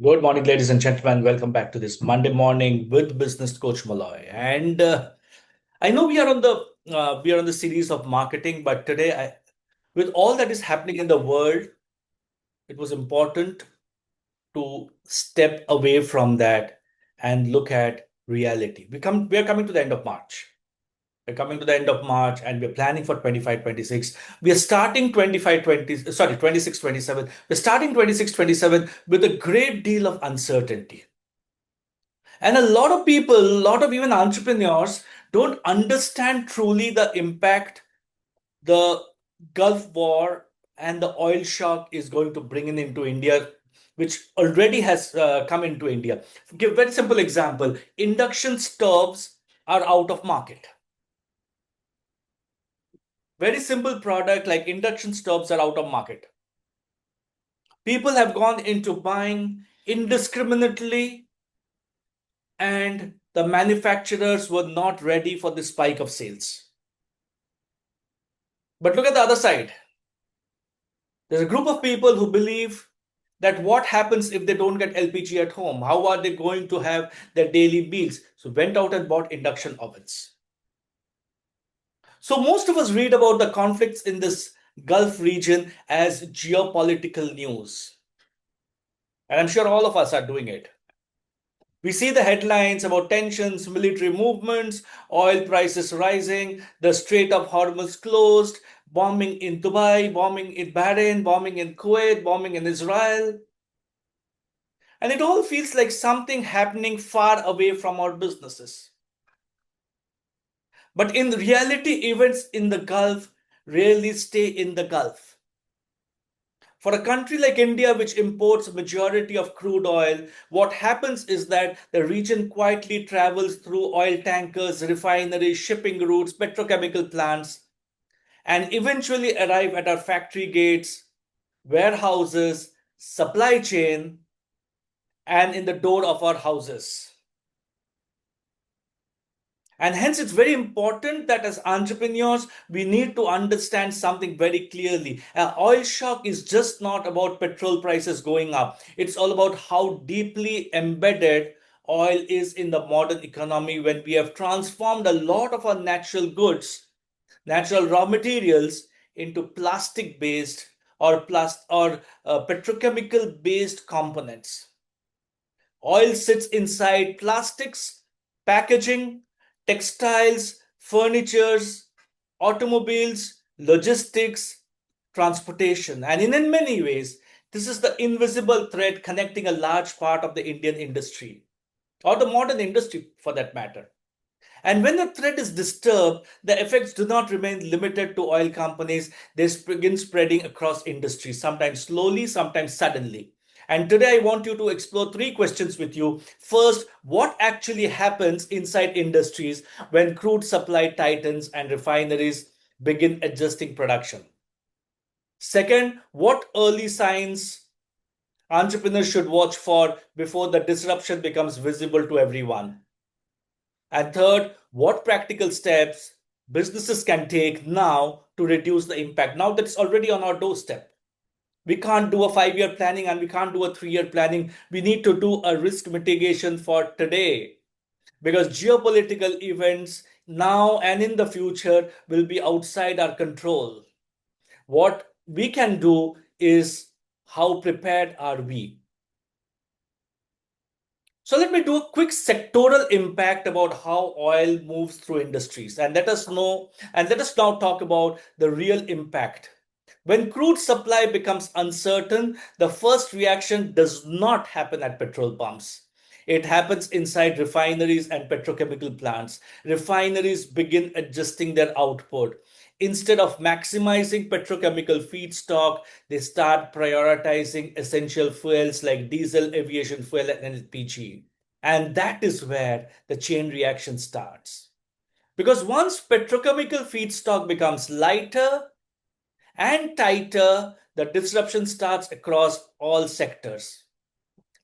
Good morning, ladies and gentlemen. Welcome back to this Monday morning with Business Coach Malloy. And I know we are on the series of marketing, but today, with all that is happening in the world, it was important to step away from that and look at reality. We are coming to the end of March. We're coming to the end of March, and we're planning for 25, 26. We are starting 25, 20. Sorry, 26, 27. We're starting 26, 27 with a great deal of uncertainty. And a lot of people, a lot of even entrepreneurs don't understand truly the impact the Gulf War and the oil shock is going to bring in into India, which already has come into India. Give a very simple example. Induction stoves are out of market. Very simple product like induction stoves are out of market. People have gone into buying indiscriminately, and the manufacturers were not ready for the spike of sales. But look at the other side. There's a group of people who believe that what happens if they don't get LPG at home? How are they going to have their daily meals? So went out and bought induction ovens. So most of us read about the conflicts in this Gulf region as geopolitical news. And I'm sure all of us are doing it. We see the headlines about tensions, military movements, oil prices rising, the Strait of Hormuz closed, bombing in Dubai, bombing in Bahrain, bombing in Kuwait, bombing in Israel. And it all feels like something happening far away from our businesses. But in reality, events in the Gulf rarely stay in the Gulf. For a country like India, which imports a majority of crude oil, what happens is that the region quietly travels through oil tankers, refineries, shipping routes, petrochemical plants, and eventually arrive at our factory gates, warehouses, supply chain, and in the door of our houses. And hence, it's very important that as entrepreneurs, we need to understand something very clearly. Oil shock is just not about petrol prices going up, it's all about how deeply embedded oil is in the modern economy when we have transformed a lot of our natural goods, natural raw materials, into plastic based or petrochemical based components. Oil sits inside plastics, packaging, textiles, furnitures, automobiles, logistics, transportation. And in many ways, this is the invisible thread connecting a large part of the Indian industry, or the modern industry for that matter. And when the thread is disturbed, the effects do not remain limited to oil companies. They begin spreading across industries, sometimes slowly, sometimes suddenly. And today I want you to explore three questions with you. First, what actually happens inside industries when crude supply tightens and refineries begin adjusting production? Second, what early signs entrepreneurs should watch for before the disruption becomes visible to everyone? And third, what practical steps businesses can take now to reduce the impact now that it's already on our doorstep? We can't do a 5 year planning and we can't do a 3 year planning. We need to do a risk mitigation for today because geopolitical events now and in the future will be outside our control. What we can do is how prepared are we? So let me do a quick sectoral impact about how oil moves through industries and let us now talk about the real impact. When crude supply becomes uncertain, the first reaction does not happen at petrol pumps. It happens inside refineries and petrochemical plants. Refineries begin adjusting their output. Instead of maximizing petrochemical feedstock, they start prioritizing essential fuels like diesel, aviation fuel, and LPG. And that is where the chain reaction starts. Because once petrochemical feedstock becomes lighter and tighter, the disruption starts across all sectors.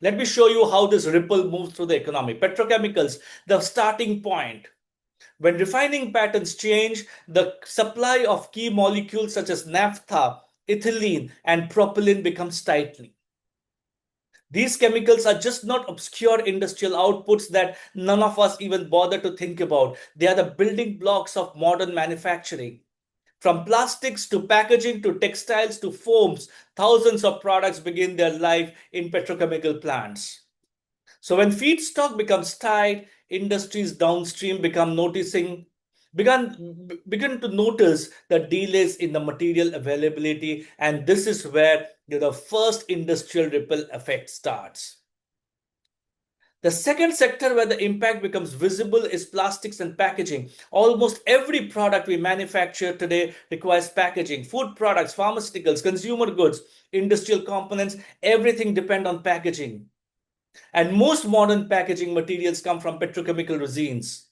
Let me show you how this ripple moves through the economy. Petrochemicals, the starting point. When refining patterns change, the supply of key molecules such as naphtha, ethylene, and propylene becomes tightening. These chemicals are just not obscure industrial outputs that none of us even bother to think about. They are the building blocks of modern manufacturing. From plastics to packaging to textiles to foams, thousands of products begin their life in petrochemical plants. So when feedstock becomes tight, industries downstream begin to notice the delays in the material availability, and this is where the first industrial ripple effect starts. The second sector where the impact becomes visible is plastics and packaging. Almost every product we manufacture today requires packaging. Food products, pharmaceuticals, consumer goods, industrial components, everything depend on packaging. And most modern packaging materials come from petrochemical resins.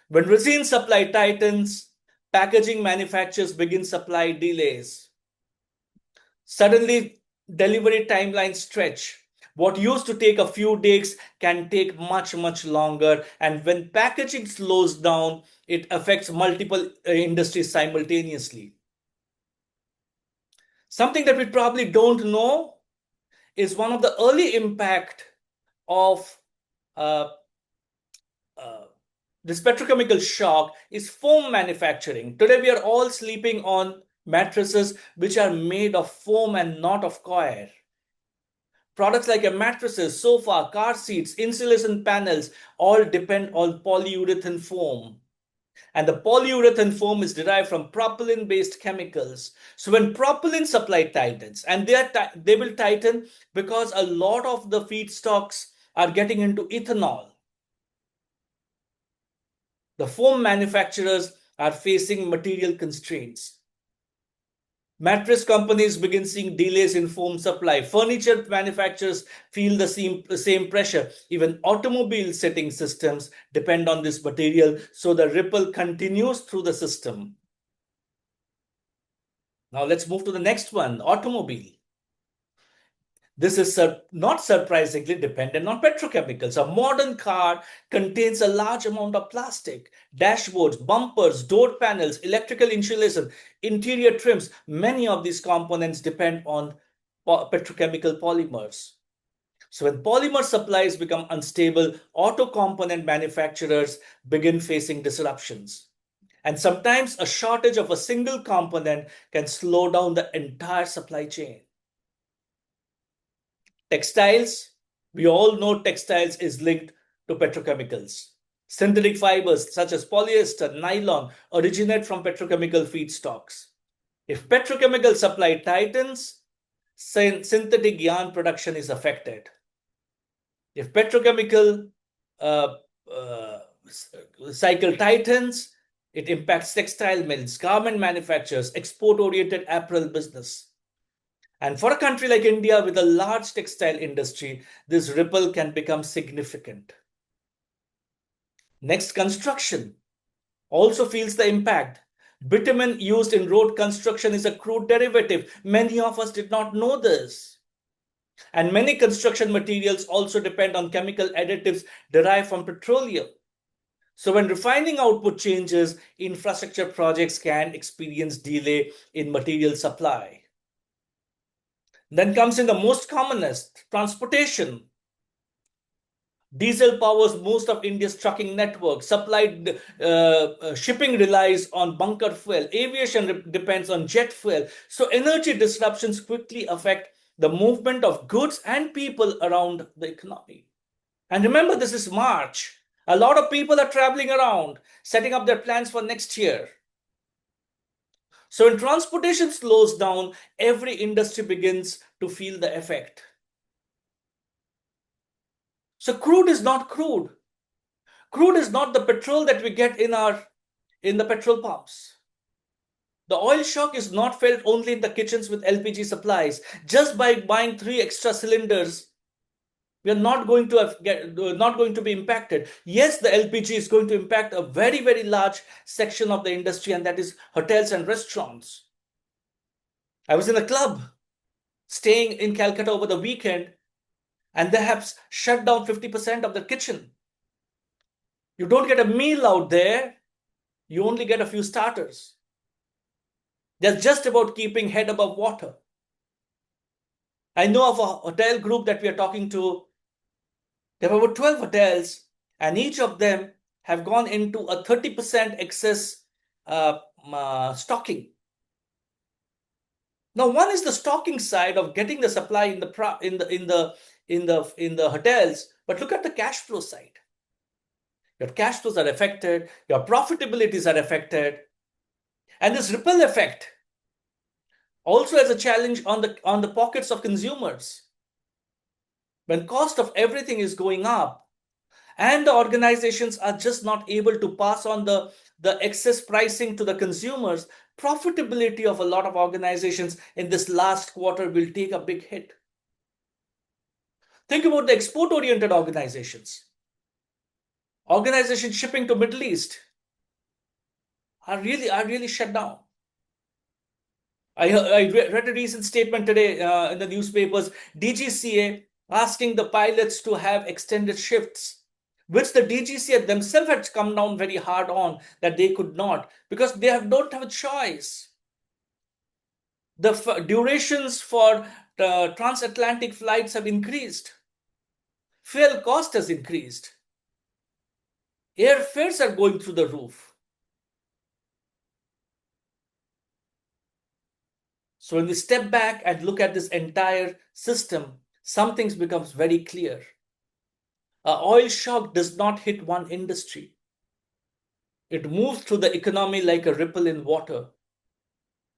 When resin supply tightens, packaging manufacturers begin supply delays. Suddenly, delivery timelines stretch. What used to take a few days can take much, much longer. And when packaging slows down, it affects multiple industries simultaneously. Something that we probably don't know is one of the early impact of uh, uh, this petrochemical shock is foam manufacturing. Today, we are all sleeping on mattresses which are made of foam and not of coir. Products like mattresses, sofa, car seats, insulation panels all depend on polyurethane foam. And the polyurethane foam is derived from propylene based chemicals. So when propylene supply tightens, and they will tighten because a lot of the feedstocks are getting into ethanol, the foam manufacturers are facing material constraints. Mattress companies begin seeing delays in foam supply. Furniture manufacturers feel the same pressure. Even automobile setting systems depend on this material, so the ripple continues through the system. Now let's move to the next one, automobile. This is not surprisingly dependent on petrochemicals. A modern car contains a large amount of plastic. Dashboards, bumpers, door panels, electrical insulation, interior trims, many of these components depend on petrochemical polymers. So when polymer supplies become unstable, auto component manufacturers begin facing disruptions. And sometimes a shortage of a single component can slow down the entire supply chain. Textiles, we all know textiles is linked to petrochemicals. Synthetic fibers such as polyester, nylon originate from petrochemical feedstocks. If petrochemical supply tightens, synthetic yarn production is affected. If petrochemical uh, uh, cycle tightens, it impacts textile mills, garment manufacturers, export oriented apparel business. And for a country like India with a large textile industry, this ripple can become significant. Next, construction also feels the impact. Bitumen used in road construction is a crude derivative. Many of us did not know this. And many construction materials also depend on chemical additives derived from petroleum. So when refining output changes, infrastructure projects can experience delay in material supply. Then comes in the most commonest, transportation. Diesel powers most of India's trucking network. Shipping relies on bunker fuel. Aviation depends on jet fuel. So energy disruptions quickly affect the movement of goods and people around the economy. And remember, this is March. A lot of people are traveling around, setting up their plans for next year. So when transportation slows down, every industry begins to feel the effect. So crude is not crude. Crude is not the petrol that we get in the petrol pumps. The oil shock is not felt only in the kitchens with LPG supplies. Just by buying 3 extra cylinders, we are not going to be impacted. Yes, the LPG is going to impact a very, very large section of the industry, and that is hotels and restaurants. I was in a club staying in Calcutta over the weekend, and they have shut down 50% of the kitchen. You don't get a meal out there, you only get a few starters. They're just about keeping head above water. I know of a hotel group that we are talking to. There were about 12 hotels, and each of them have gone into a 30% excess stocking. Now, one is the stocking side of getting the supply in the hotels, but look at the cash flow side. Your cash flows are affected, your profitabilities are affected, and this ripple effect also has a challenge on the pockets of consumers. When cost of everything is going up, and the organizations are just not able to pass on the excess pricing to the consumers, profitability of a lot of organizations in this last quarter will take a big hit. Think about the export oriented organizations shipping to Middle East are really shut down. I read a recent statement today in the newspapers, DGCA asking the pilots to have extended shifts, which the DGCA themselves had come down very hard on that they could not, because don't have a choice. The durations for transatlantic flights have increased. Fuel cost has increased. Airfares are going through the roof. So when we step back and look at this entire system, some things becomes very clear. A oil shock does not hit one industry. It moves through the economy like a ripple in water.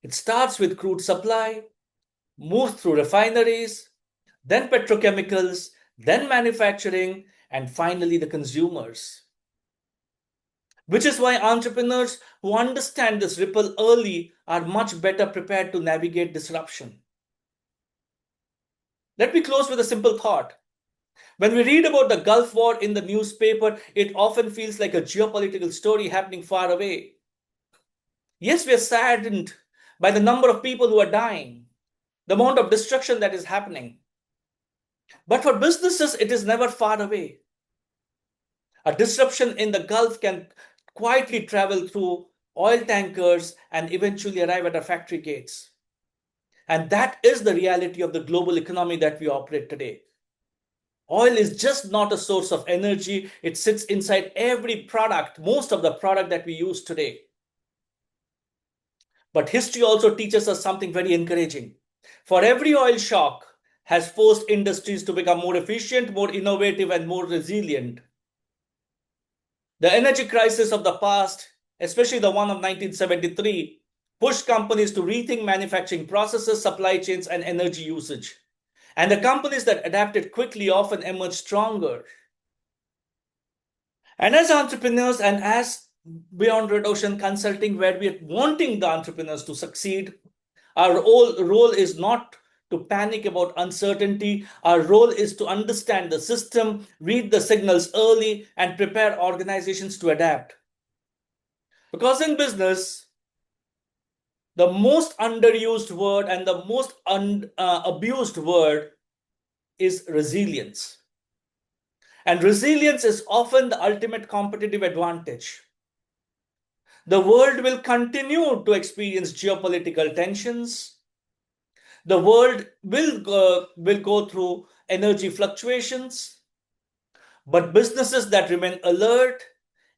It starts with crude supply, moves through refineries, then petrochemicals, then manufacturing, and finally the consumers. Which is why entrepreneurs who understand this ripple early are much better prepared to navigate disruption. Let me close with a simple thought. When we read about the Gulf War in the newspaper, it often feels like a geopolitical story happening far away. Yes, we are saddened by the number of people who are dying, the amount of destruction that is happening. But for businesses, it is never far away. A disruption in the Gulf can quietly travel through oil tankers and eventually arrive at our factory gates. And that is the reality of the global economy that we operate today. Oil is just not a source of energy. It sits inside every product, most of the product that we use today. But history also teaches us something very encouraging. For every oil shock has forced industries to become more efficient, more innovative, and more resilient. The energy crisis of the past, especially the one of 1973, pushed companies to rethink manufacturing processes, supply chains, and energy usage. And the companies that adapted quickly often emerged stronger. And as entrepreneurs and as Beyond Red Ocean Consulting, where we are wanting the entrepreneurs to succeed, our role is not to panic about uncertainty. Our role is to understand the system, read the signals early, and prepare organizations to adapt. Because in business, the most underused word and the most abused word is resilience. And resilience is often the ultimate competitive advantage. The world will continue to experience geopolitical tensions. The world will go through energy fluctuations. But businesses that remain alert,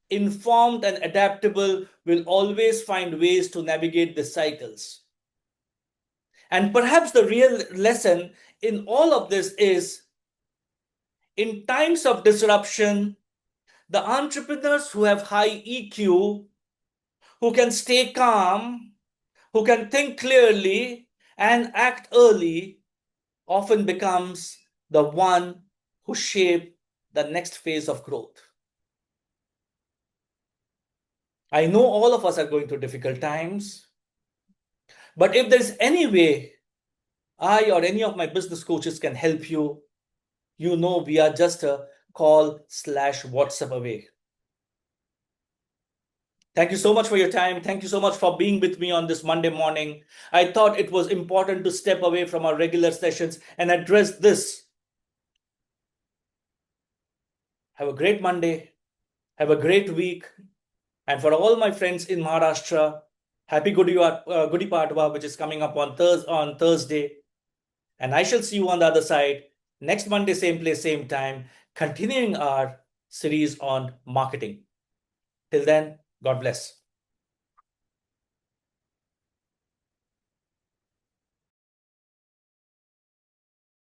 informed, and adaptable will always find ways to navigate the cycles. And perhaps the real lesson in all of this is, in times of disruption, the entrepreneurs who have high EQ, who can stay calm, who can think clearly and act early, often becomes the one who shape the next phase of growth. I know all of us are going through difficult times, but if there's any way I or any of my business coaches can help you, you know we are just a call/WhatsApp away. Thank you so much for your time. Thank you so much for being with me on this Monday morning. I thought it was important to step away from our regular sessions and address this. Have a great Monday. Have a great week. And for all my friends in Maharashtra, happy Gudi Padwa, which is coming up on Thursday. And I shall see you on the other side next Monday, same place, same time, continuing our series on marketing. Till then, God bless.